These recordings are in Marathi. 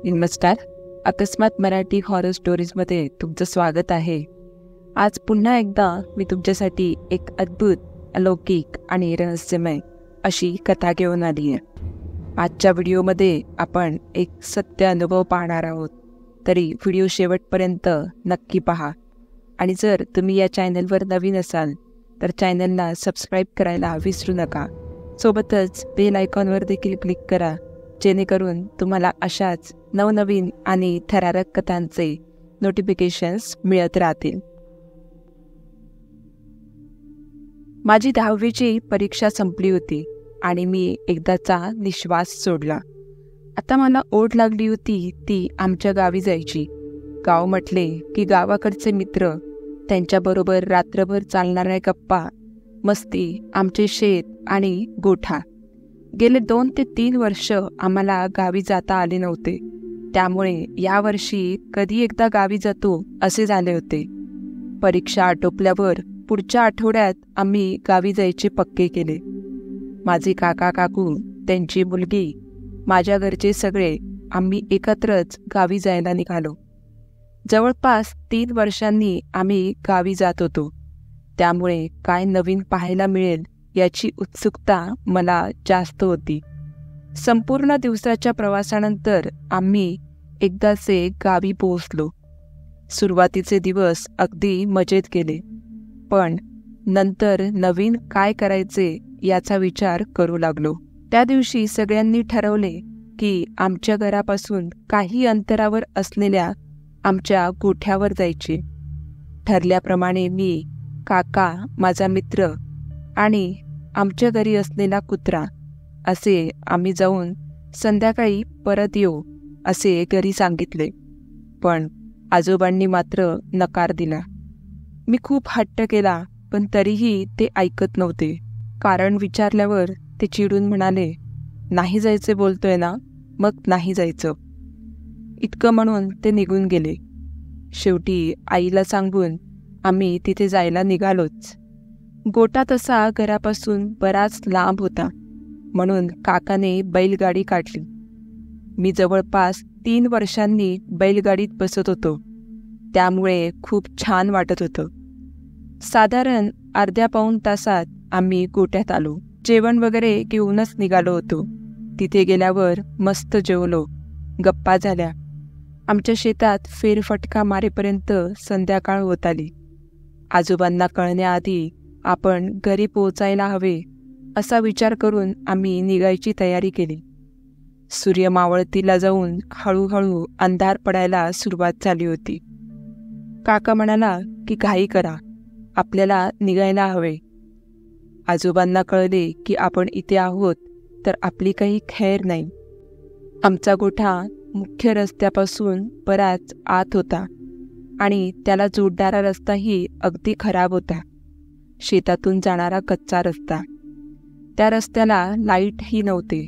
नमस्कार. अकस्मात मराठी हॉरर स्टोरीजमध्ये तुमचं स्वागत आहे. आज पुन्हा एकदा मी तुमच्यासाठी एक अद्भुत, अलौकिक आणि रहस्यमय अशी कथा घेऊन आली आहे. आजच्या व्हिडिओमध्ये आपण एक सत्य अनुभव पाहणार आहोत. तरी व्हिडिओ शेवटपर्यंत नक्की पहा. आणि जर तुम्ही या चॅनलवर नवीन असाल तर चॅनलला सबस्क्राईब करायला विसरू नका. सोबतच बेल आयकॉनवर देखील क्लिक करा, जेणेकरून तुम्हाला अशाच नवनवीन आणि थरारक कथांचे नोटिफिकेशन्स मिळत राहतील. माझी 10वीची परीक्षा संपली होती आणि मी एकदाचा निश्वास सोडला. आता मला ओढ लागली होती ती आमच्या गावी जायची. गाव म्हटले की गावाकडचे मित्र, त्यांच्याबरोबर रात्रभर चालणाऱ्या गप्पा, मस्ती, आमचे शेत आणि गोठा. गेले 2 ते 3 वर्ष आम्हाला गावी जाता आले नव्हते. त्यामुळे यावर्षी कधी एकदा गावी जातो असे झाले होते. परीक्षा आटोपल्यावर पुढच्या आठवड्यात आम्ही गावी जायचे पक्के केले. माझे काका काकू, त्यांची मुलगी, माझ्या घरचे सगळे आम्ही एकत्रच गावी जायला निघालो. जवळपास 3 वर्षांनी आम्ही गावी जात होतो. त्यामुळे काय नवीन पाहायला मिळेल याची उत्सुकता मला जास्त होती. संपूर्ण दिवसाच्या प्रवासानंतर आम्ही एकदाचे गावी पोहोचलो. सुरुवातीचे दिवस अगदी मजेत गेले, पण नंतर नवीन काय करायचे याचा विचार करू लागलो. त्या दिवशी सगळ्यांनी ठरवले की आमच्या घरापासून काही अंतरावर असलेल्या आमच्या गोठ्यावर जायचे. ठरल्याप्रमाणे मी, काका, माझा मित्र आणि आमच्या घरी असलेला कुत्रा असे आम्ही जाऊन संध्याकाळी परत येऊ असे घरी सांगितले. पण आजोबांनी मात्र नकार दिला. मी खूप हट्ट केला, पण तरीही ते ऐकत नव्हते. कारण विचारल्यावर ते चिडून म्हणाले, "नाही जायचे बोलतोय ना, मग नाही जायचं." इतकं म्हणून ते निघून गेले. शेवटी आईला सांगून आम्ही तिथे जायला निघालोच. गोठा तसा घरापासून बराच लांब होता, म्हणून काकाने बैलगाडी काढली. मी जवळपास 3 वर्षांनी बैलगाडीत बसत होतो, त्यामुळे खूप छान वाटत होतं. साधारण अर्ध्या पाऊण तासात आम्ही गोठ्यात आलो. जेवण वगैरे घेऊनच निघालो होतो. तिथे गेल्यावर मस्त जेवलो, गप्पा झाल्या. आमच्या शेतात फेरफटका मारेपर्यंत संध्याकाळ होत आली. आजोबांना कळण्याआधी आपण घरी पोहोचायला हवे असा विचार करून आम्ही निघायची तयारी केली. सूर्य मावळतीला जाऊन हळूहळू अंधार पडायला सुरुवात झाली होती. काका म्हणाला की घाई करा, आपल्याला निघायला हवे. आजोबांना कळले की आपण इथे आहोत तर आपली काही खैर नाही. आमचा गोठा मुख्य रस्त्यापासून बराच आत होता आणि त्याला जोडणारा रस्ताही अगदी खराब होता. शेतातून जाणारा कच्चा रस्ता. त्या रस्त्याला लाईटही नव्हते.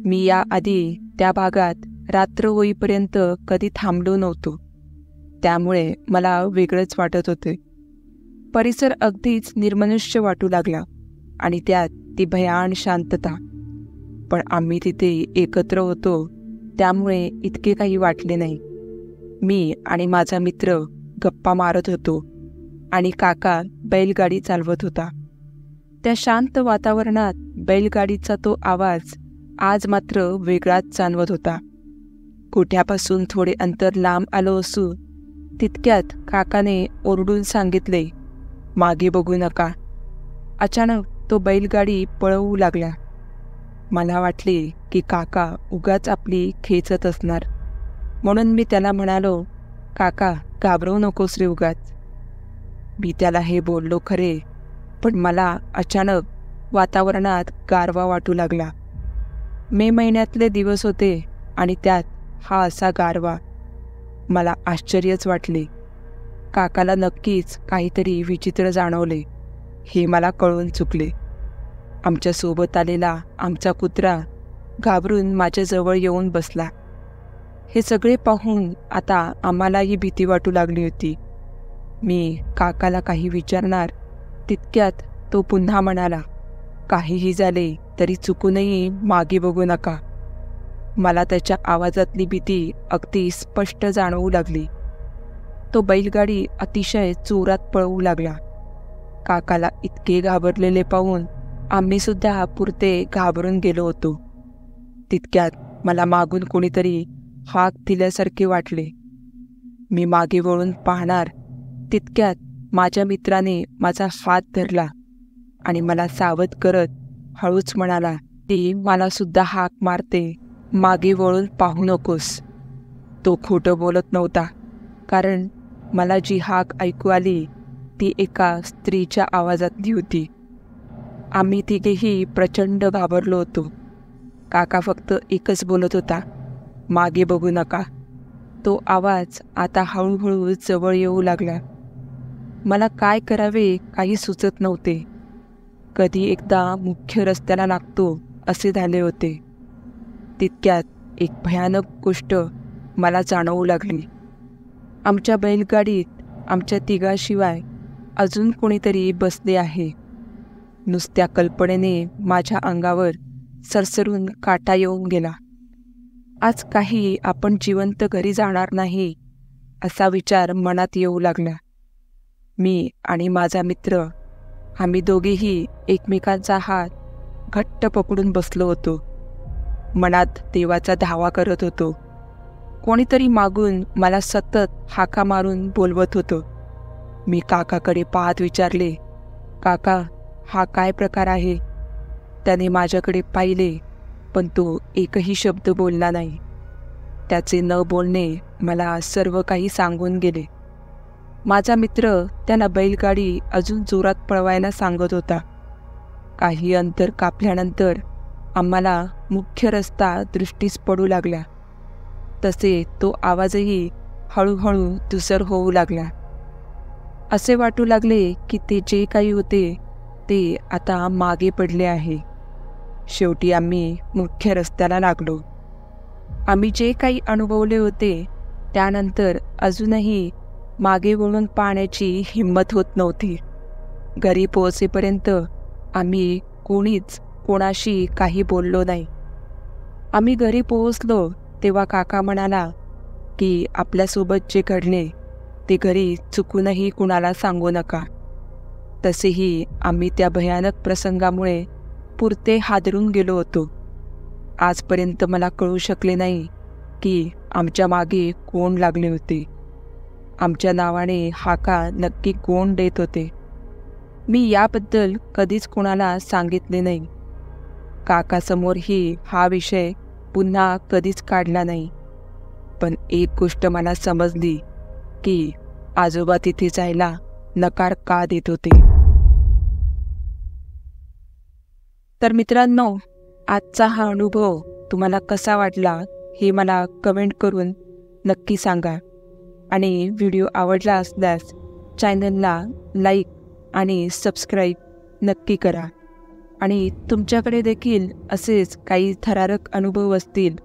मी याआधी त्या भागात रात्र होईपर्यंत कधी थांबलो नव्हतो, त्यामुळे मला वेगळंच वाटत होते. परिसर अगदीच निर्मनुष्य वाटू लागला आणि त्यात ती भयान शांतता. पण आम्ही तिथे एकत्र होतो, त्यामुळे इतके काही वाटले नाही. मी आणि माझा मित्र गप्पा मारत होतो आणि काका बैलगाडी चालवत होता. त्या शांत वातावरणात बैलगाडीचा तो आवाज आज मात्र वेगळाच जाणवत होता. गोठ्यापासून थोडे अंतर लांब आलो असू तितक्यात काकाने ओरडून सांगितले, "मागे बघू नका." अचानक तो बैलगाडी पळवू लागला. मला वाटले की काका उगाच आपली खेचत असणार, म्हणून मी त्याला म्हणालो, "काका, घाबरवू नकोस रे उगाच." मी त्याला हे बोललो खरे, पण मला अचानक वातावरणात गारवा वाटू लागला. मे महिन्यातले दिवस होते आणि त्यात हा असा गारवा. मला आश्चर्यच वाटले. काकाला नक्कीच काहीतरी विचित्र जाणवले हे मला कळून चुकले. आमच्यासोबत आलेला आमचा कुत्रा घाबरून माझ्याजवळ येऊन बसला. हे सगळे पाहून आता आम्हालाही भीती वाटू लागली होती. मी काकाला काही विचारणार तितक्यात तो पुन्हा म्हणाला, "काहीही झाले तरी चुकूनही मागे बघू नका." मला त्याच्या आवाजातली भीती अगदी स्पष्ट जाणवू लागली. तो बैलगाडी अतिशय जोरात पळवू लागला. काकाला इतके घाबरलेले पाहून आम्ही सुद्धा पुरते घाबरून गेलो होतो. तितक्यात मला मागून कोणीतरी हाक दिल्यासारखे वाटले. मी मागे वळून पाहणार तितक्यात माझ्या मित्राने माझा हात धरला आणि मला सावध करत हळूच म्हणाला, "ती मला सुद्धा हाक मारते, मागे वळून पाहू नकोस." तो खोटं बोलत नव्हता, कारण मला जी हाक ऐकू आली ती एका स्त्रीच्या आवाजातली होती. आम्ही तिघेही प्रचंड घाबरलो होतो. काका फक्त एकच बोलत होता, "मागे बघू नका." तो आवाज आता हळूहळू जवळ येऊ लागला. मला काय करावे काही सुचत नव्हते. कधी एकदा मुख्य रस्त्याला लागतो असे झाले होते. तितक्यात एक भयानक गोष्ट मला जाणवू लागली. आमच्या बैलगाडीत आमच्या तिघाशिवाय अजून कोणीतरी बसले आहे. नुसत्या कल्पनेने माझ्या अंगावर सरसरून काटा येऊन गेला. आज काही आपण जिवंत घरी जाणार नाही असा विचार मनात येऊ लागला. मी आणि माझा मित्र आम्ही दोघेही एकमेकांचा हात घट्ट पकडून बसलो होतो. मनात देवाचा धावा करत होतो. कोणीतरी मागून मला सतत हाका मारून बोलवत होतो. मी काकाकडे पाहत विचारले, "काका, हा काय प्रकार आहे?" त्याने माझ्याकडे पाहिले, पण तो एकही शब्द बोलला नाही. त्याचे न बोलणे मला सर्व काही सांगून गेले. माझा मित्र त्याला बैलगाडी अजून जोरात पळवायला सांगत होता. काही अंतर कापल्यानंतर आम्हाला मुख्य रस्ता दृष्टीस पडू लागला. तसे तो आवाजही हळूहळू धुसर होऊ लागला. असे वाटू लागले की ते जे काही होते ते आता मागे पडले आहे. शेवटी आम्ही मुख्य रस्त्याला लागलो. आम्ही जे काही अनुभवले होते त्यानंतर अजूनही मागे वळून पाहण्याची हिंमत होत नव्हती. घरी पोहोचेपर्यंत आम्ही कोणीच कोणाशी काही बोललो नाही. आम्ही घरी पोहोचलो तेव्हा काका म्हणाला की आपल्यासोबत जे घडले ते घरी चुकूनही कुणाला सांगू नका. तसेही आम्ही त्या भयानक प्रसंगामुळे पुरते हादरून गेलो होतो. आजपर्यंत मला कळू शकले नाही की आमच्या मागे कोण लागले होते. आमच्या नावाने हाका नक्की कोण देत होते. मी याबद्दल कधीच कोणाला सांगितले नाही. काकासमोरही हा विषय पुन्हा कधीच काढला नाही. पण एक गोष्ट मला समजली की आजोबा तिथे जायला नकार का देत होते. तर मित्रांनो, आजचा हा अनुभव तुम्हाला कसा वाटला हे मला कमेंट करून नक्की सांगा. आणि व्हिडिओ आवडला असल्यास चॅनलला लाईक आणि सबस्क्राईब नक्की करा. आणि तुमच्याकडे देखील असेच काही थरारक अनुभव असतील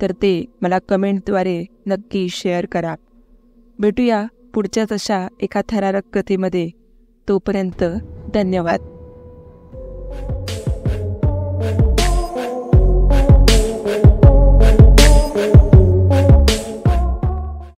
तर ते मला कमेंटद्वारे नक्की शेअर करा. भेटूया पुढच्याच अशा एका थरारक कथेमध्ये. तोपर्यंत धन्यवाद.